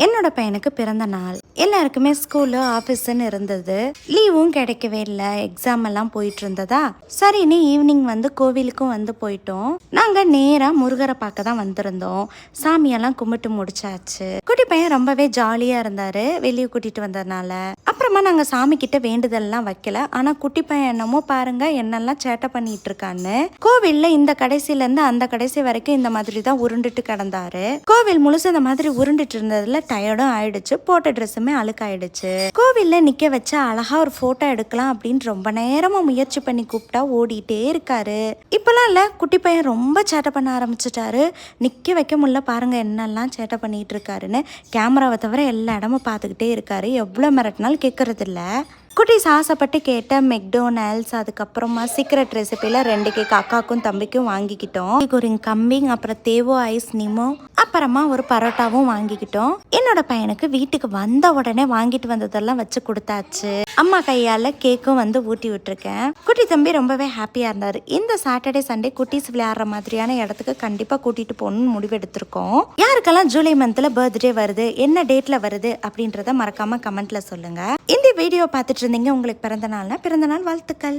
என்னோட பையனுக்கு பிறந்த நாள். எல்லாருக்குமே ஸ்கூலு ஆஃபீஸ்ன்னு இருந்தது. லீவும் கிடைக்கவே இல்லை. எக்ஸாம் எல்லாம் போயிட்டு இருந்ததா, சரின்னு ஈவினிங் கோவிலுக்கும் போயிட்டோம். நாங்க நேரா முருகரை பார்க்க தான் வந்திருந்தோம். சாமியெல்லாம் கும்பிட்டு முடிச்சாச்சு. குட்டி பையன் ரொம்பவே ஜாலியா இருந்தாரு, வெளியே கூட்டிட்டு வந்ததுனால. அப்புறமா நாங்க சாமி கிட்ட வேண்டுதல்லாம் வைக்கல. ஆனா குட்டி பையன் என்னமோ பாருங்க என்னெல்லாம் சேட்டை பண்ணிட்டு இருக்கான்னு. கோவில்ல இந்த கடைசில இருந்து அந்த கடைசி வரைக்கும் இந்த மாதிரி தான் உருண்டுட்டு கிடந்தாரு. கோவில் முழுசு இந்த மாதிரி உருண்டுட்டு இருந்ததுல டயர்டும் ஆயிடுச்சு, போட்ட ட்ரெஸ்ஸுமே அழுக்காயிடுச்சு. கோவில்ல நிக்க வச்சு அழகா ஒரு போட்டோ எடுக்கலாம் அப்படின்னு ரொம்ப நேரமா முயற்சி பண்ணி கூப்பிட்டா ஓடிட்டே இருக்காரு. இப்பெல்லாம் இல்ல, குட்டி பையன் ரொம்ப சேட்டை பண்ண ஆரம்பிச்சுட்டாரு. நிக்க வைக்க முடியல, பாருங்க என்னெல்லாம் சேட்டை பண்ணிட்டு இருக்காருன்னு. கேமராவை தவிர எல்லா இடமும் பார்த்துக்கிட்டே இருக்காரு. எவ்வளவு மிரட்டினாலும் கேட்கறது இல்ல. குட்டீஸ் ஆசைப்பட்டு கேட்ட மெக்டோனல்ட்ஸ், அதுக்கப்புறமா சீக்ரெட் ரெசிபியில் 2 கேக் அக்காக்கும் தம்பிக்கும் வாங்கிக்கிட்டோம். ஒரு கம்பிங், அப்புறம் தேவோ ஐஸ் நிமோ, அப்புறமா ஒரு பரோட்டாவும் வாங்கிக்கிட்டோம். என்னோட பையனுக்கு வீட்டுக்கு வந்த உடனே வாங்கிட்டு வந்ததெல்லாம் வச்சு கொடுத்தாச்சு. அம்மா கையால் கேக்கும் ஊட்டி விட்டுருக்கேன். குட்டி தம்பி ரொம்பவே ஹாப்பியாக இருந்தார். இந்த சாட்டர்டே சண்டே குட்டீஸ் விளையாடுற மாதிரியான இடத்துக்கு கண்டிப்பாக கூட்டிகிட்டு போகணும்னு முடிவெடுத்திருக்கோம். யாருக்கெல்லாம் ஜூலை மந்த்தில் பர்த்டே வருது, என்ன டேட்டில் வருது அப்படின்றத மறக்காமல் கமெண்ட்டில் சொல்லுங்கள். இந்த வீடியோ பார்த்துட்டு இருந்தீங்க, உங்களுக்கு பிறந்த நாள் வாழ்த்துக்கள்.